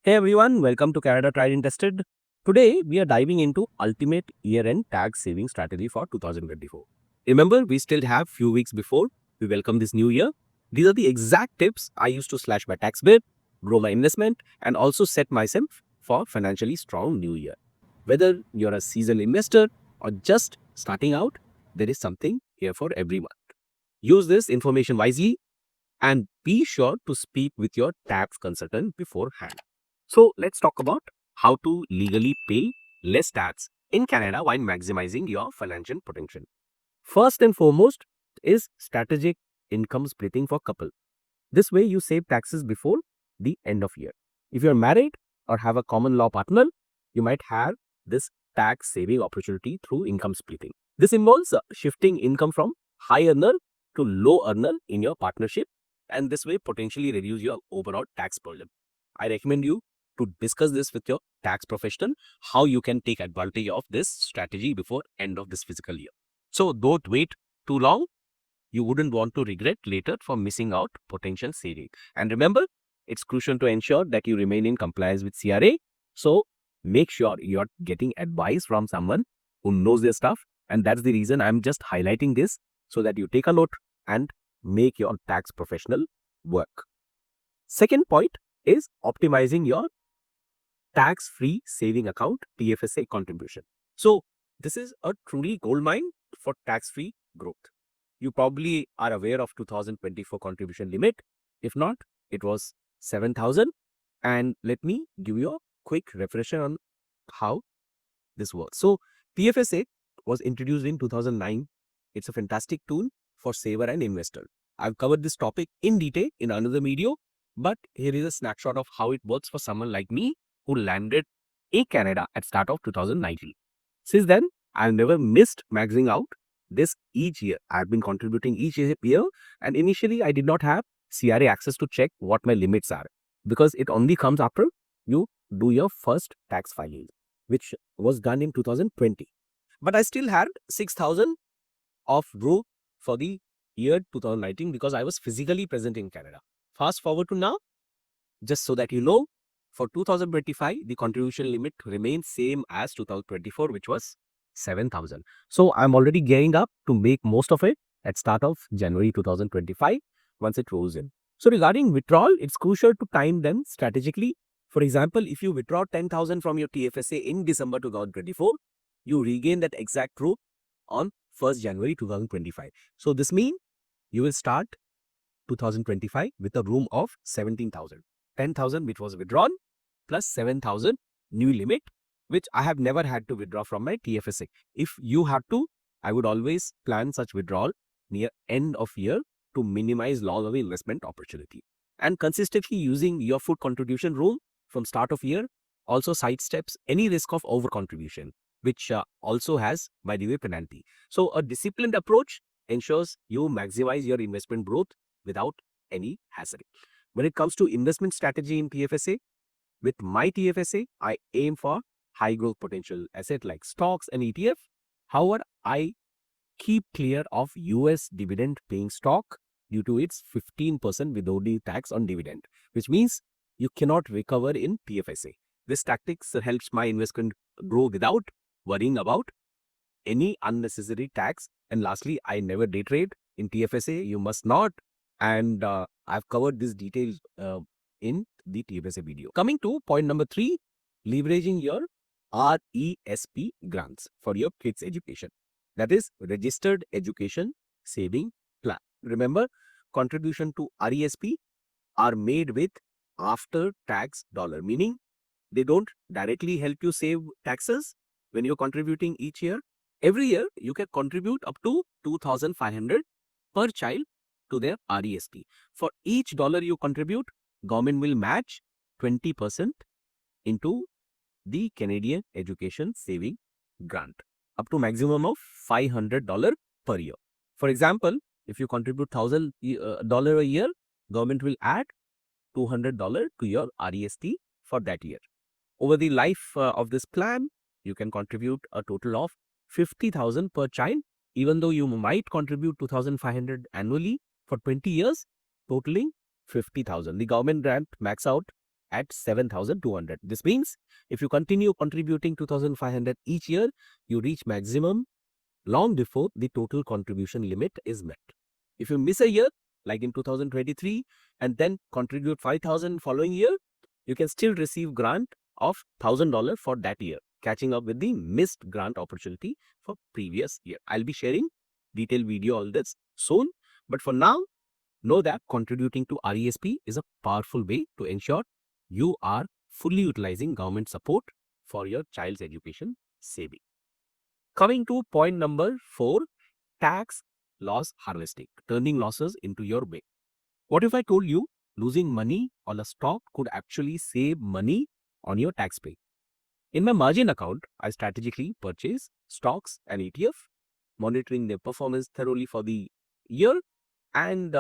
Hey everyone, welcome to Canada Tried and Tested. Today we are diving into ultimate year-end tax saving strategy for 2024. Remember, we still have few weeks before we welcome this new year. These are the exact tips I used to slash my tax bill, grow my investment, and also set myself for financially strong new year. Whether you're a seasoned investor or just starting out, there is something here for everyone. Use this information wisely and be sure to speak with your tax consultant beforehand. So let's talk about how to legally pay less tax in Canada while maximizing your financial potential. First and foremost is strategic income splitting for couple. This way you save taxes before the end of year. If you're married or have a common law partner, you might have this tax saving opportunity through income splitting. This involves shifting income from high earner to low earner in your partnership, and this way potentially reduce your overall tax burden. I recommend you to discuss this with your tax professional, how you can take advantage of this strategy before end of this fiscal year. So don't wait too long. You wouldn't want to regret later for missing out potential saving. And remember, it's crucial to ensure that you remain in compliance with CRA. So make sure you're getting advice from someone who knows their stuff. And that's the reason I'm just highlighting this so that you take a note and make your tax professional work. Second point is optimizing your tax-free saving account TFSA contribution. So this is a truly goldmine for tax-free growth. You probably are aware of 2024 contribution limit. If not, it was 7,000. And let me give you a quick refresher on how this works. So TFSA was introduced in 2009. It's a fantastic tool for saver and investor. I've covered this topic in detail in another video, but here is a snapshot of how it works for someone like me who landed in Canada at start of 2019. Since then, I've never missed maxing out this each year. I've been contributing each year, and initially I did not have CRA access to check what my limits are because it only comes after you do your first tax filing, which was done in 2020. But I still had 6,000 of row for the year 2019 because I was physically present in Canada. Fast forward to now, just so that you know, for 2025, the contribution limit remains same as 2024, which was 7,000. So I'm already gearing up to make most of it at start of January 2025 once it rolls in. So regarding withdrawal, it's crucial to time them strategically. For example, if you withdraw 10,000 from your TFSA in December 2024, you regain that exact row on 1st January 2025. So this means you will start 2025 with a room of 17,000. 10,000 which was withdrawn plus 7,000 new limit, which I have never had to withdraw from my TFSA. If you have to, I would always plan such withdrawal near end of year to minimize long away investment opportunity. And consistently using your full contribution rule from start of year also sidesteps any risk of over contribution, which also has, by the way, penalty. So a disciplined approach ensures you maximize your investment growth without any hassle. When it comes to investment strategy in TFSA, with my TFSA, I aim for high growth potential asset like stocks and ETF. However, I keep clear of US dividend paying stock due to its 15% withholding tax on dividend, which means you cannot recover in TFSA. This tactics helps my investment grow without worrying about any unnecessary tax. And lastly, I never day trade in TFSA. You must not. And I've covered these details in the TFSA video. Coming to point number 3, leveraging your RESP grants for your kids' education. That is Registered Education Saving Plan. Remember, contribution to RESP are made with after tax dollar, meaning they don't directly help you save taxes when you're contributing each year. Every year, you can contribute up to 2,500 per child to their RESP. For each dollar you contribute, government will match 20% into the Canadian Education Saving Grant, up to maximum of $500 per year. For example, if you contribute $1,000 a year, government will add $200 to your RESP for that year. Over the life of this plan, you can contribute a total of 50,000 per child, even though you might contribute 2,500 annually for 20 years, totaling 50,000. The government grant max out at 7,200. This means if you continue contributing 2,500 each year, you reach maximum long before the total contribution limit is met. If you miss a year, like in 2023, and then contribute 5,000 following year, you can still receive grant of $1,000 for that year, catching up with the missed grant opportunity for previous year. I'll be sharing detailed video on this soon, but for now, know that contributing to RESP is a powerful way to ensure you are fully utilizing government support for your child's education saving. Coming to point number 4, tax loss harvesting, turning losses into your way. What if I told you losing money on a stock could actually save money on your tax pay? In my margin account, I strategically purchase stocks and ETF, monitoring their performance thoroughly for the year. And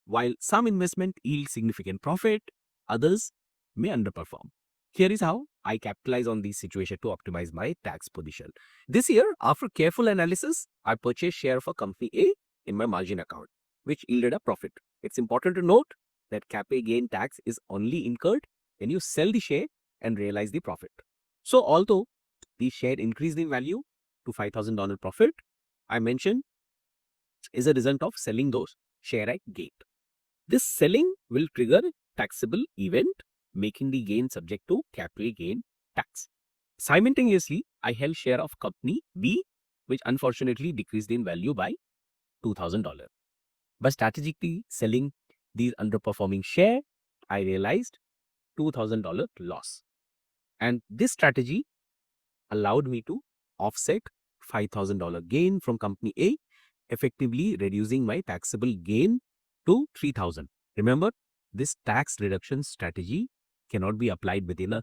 while some investment yield significant profit, others may underperform. Here is how I capitalize on this situation to optimize my tax position. This year, after careful analysis, I purchased share of a company A in my margin account, which yielded a profit. It's important to note that capital gain tax is only incurred when you sell the share and realize the profit. So although the share increased in value to $5,000 profit, I mentioned is a result of selling those share at gain. This selling will trigger taxable event, making the gain subject to capital gain tax. Simultaneously, I held share of company B, which unfortunately decreased in value by $2,000. By strategically selling these underperforming share, I realized $2,000 loss. And this strategy allowed me to offset $5,000 gain from company A, effectively reducing my taxable gain to $3,000. Remember, this tax reduction strategy cannot be applied within a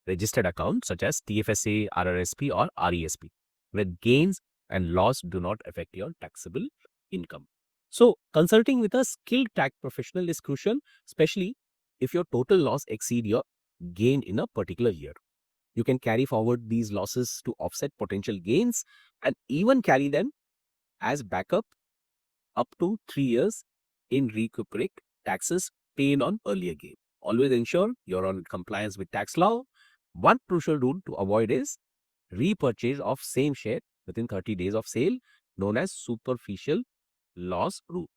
registered account such as TFSA, RRSP or RESP, where gains and loss do not affect your taxable income. So, consulting with a skilled tax professional is crucial, especially if your total loss exceed your gain in a particular year. You can carry forward these losses to offset potential gains and even carry them as backup up to 3 years in recuperate taxes paid on earlier gain. Always ensure you're on compliance with tax law. One crucial rule to avoid is repurchase of same share within 30 days of sale, known as superficial loss rule.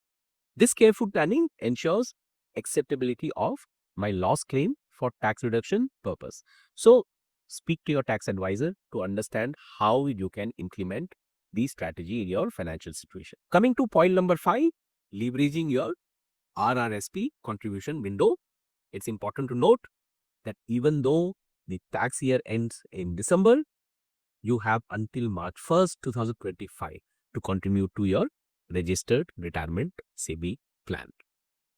This careful planning ensures acceptability of my loss claim for tax reduction purpose. So, speak to your tax advisor to understand how you can implement the strategy in your financial situation. Coming to point number 5, leveraging your RRSP contribution window. It's important to note that even though the tax year ends in December, you have until March 1st, 2025 to contribute to your registered retirement saving plan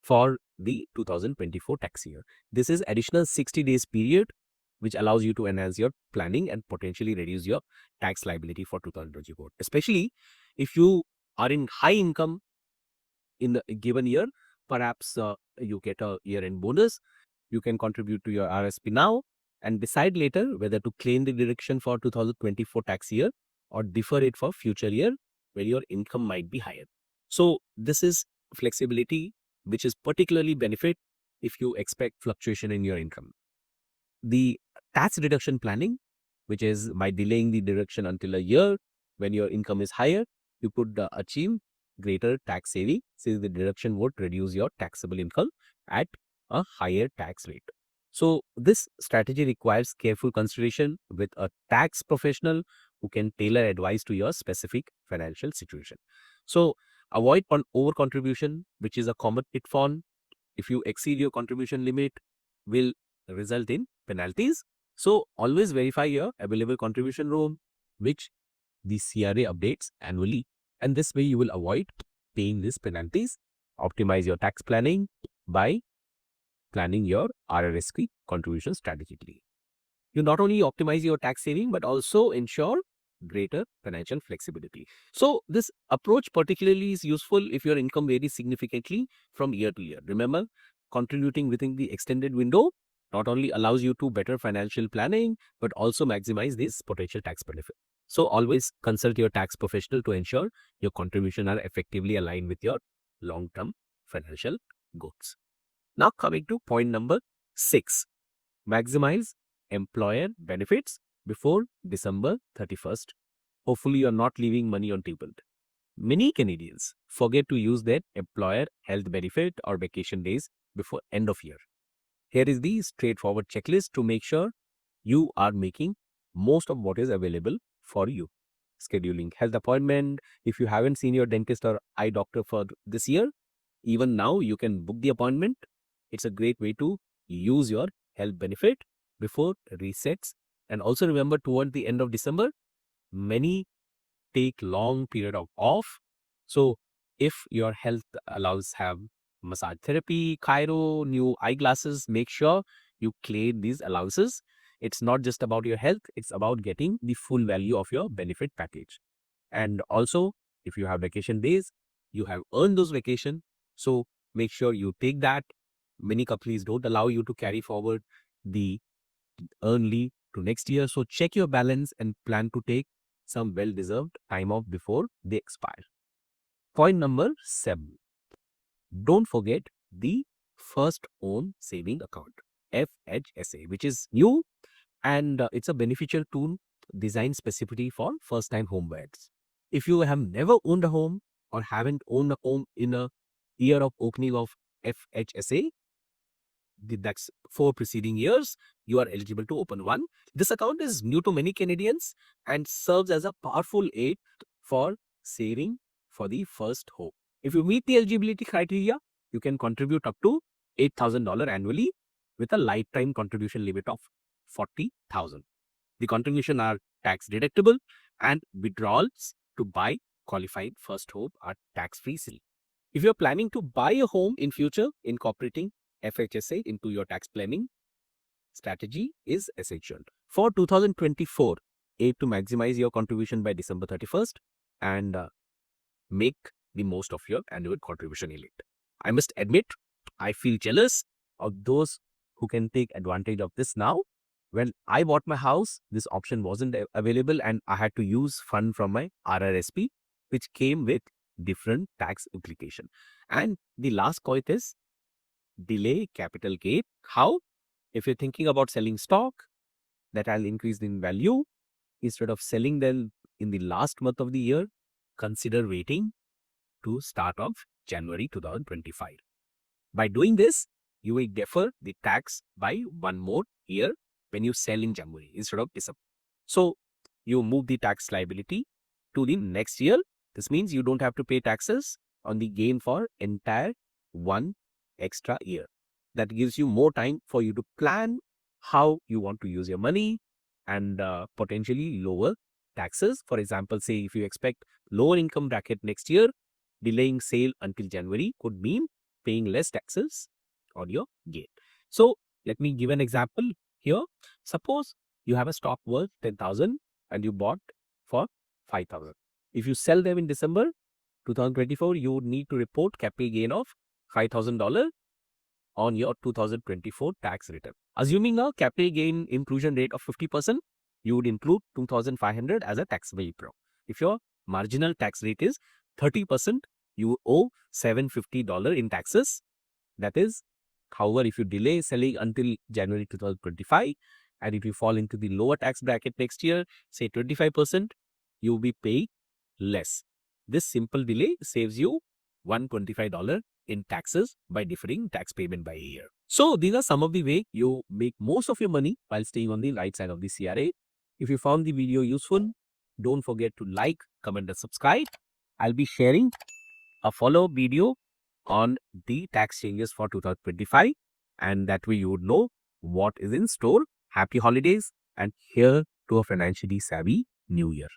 for the 2024 tax year. This is additional 60 days period which allows you to enhance your planning and potentially reduce your tax liability for 2024. Especially if you are in high income in the given year, perhaps you get a year-end bonus, you can contribute to your RSP now and decide later whether to claim the deduction for 2024 tax year or defer it for future year where your income might be higher. So this is flexibility which is particularly benefit if you expect fluctuation in your income. The tax deduction planning, which is by delaying the deduction until a year when your income is higher, you could achieve greater tax saving since the deduction would reduce your taxable income at a higher tax rate. So this strategy requires careful consideration with a tax professional who can tailor advice to your specific financial situation. So avoid over contribution, which is a common pitfall. If you exceed your contribution limit, will result in penalties. So always verify your available contribution room, which the CRA updates annually, and this way you will avoid paying these penalties. Optimize your tax planning by planning your RRSP contribution strategically. You not only optimize your tax saving but also ensure greater financial flexibility. So this approach particularly is useful if your income varies significantly from year to year. Remember, contributing within the extended window not only allows you to better financial planning but also maximize this potential tax benefit. So always consult your tax professional to ensure your contribution are effectively aligned with your long-term financial goals. Now coming to point number 6, maximize employer benefits before December 31st. Hopefully, you're not leaving money on table. Many Canadians forget to use their employer health benefit or vacation days before end of year. Here is the straightforward checklist to make sure you are making most of what is available for you. Scheduling health appointment. If you haven't seen your dentist or eye doctor for this year, even now you can book the appointment. It's a great way to use your health benefit before resets. And also remember, toward the end of December, many take long period of off. So if your health allows have massage therapy, chiro, new eyeglasses, make sure you claim these allowances. It's not just about your health, it's about getting the full value of your benefit package. And also, if you have vacation days, you have earned those vacation. So make sure you take that. Many companies don't allow you to carry forward the earn leave to next year. So check your balance and plan to take some well-deserved time off before they expire. Point number 7. Don't forget the first own saving account, FHSA, which is new and it's a beneficial tool designed specifically for first-time home buyers. If you have never owned a home or haven't owned a home in a year of opening of FHSA, that's 4 preceding years, you are eligible to open one. This account is new to many Canadians and serves as a powerful aid for saving for the first home. If you meet the eligibility criteria, you can contribute up to $8,000 annually with a lifetime contribution limit of $40,000. The contribution are tax deductible and withdrawals to buy qualified first home are tax-free. If you're planning to buy a home in future, incorporating FHSA into your tax planning strategy is essential. For 2024, aim to maximize your contribution by December 31st and make the most of your annual contribution elite. I must admit, I feel jealous of those who can take advantage of this now. When I bought my house, this option wasn't available and I had to use fund from my RRSP, which came with different tax implication. And the last point is delay capital gain. How? If you're thinking about selling stock that will increase in value, instead of selling them in the last month of the year, consider waiting to start of January 2025. By doing this, you will defer the tax by one more year when you sell in January instead of December. So you move the tax liability to the next year. This means you don't have to pay taxes on the gain for entire one extra year. That gives you more time for you to plan how you want to use your money and potentially lower taxes. For example, say if you expect lower income bracket next year, delaying sale until January could mean paying less taxes on your gain. So let me give an example here. Suppose you have a stock worth 10,000 and you bought for 5,000. If you sell them in December 2024, you would need to report capital gain of $5,000 on your 2024 tax return. Assuming a capital gain inclusion rate of 50%, you would include 2,500 as a taxable income. If your marginal tax rate is 30%, you owe $750 in taxes. That is, however, if you delay selling until January 2025, and if you fall into the lower tax bracket next year, say 25%, you will be paying less. This simple delay saves you $125 in taxes by deferring tax payment by a year. So these are some of the way you make most of your money while staying on the right side of the CRA. If you found the video useful, don't forget to like, comment and subscribe. I'll be sharing a follow-up video on the tax changes for 2025 and that way you would know what is in store. Happy holidays and here to a financially savvy new year.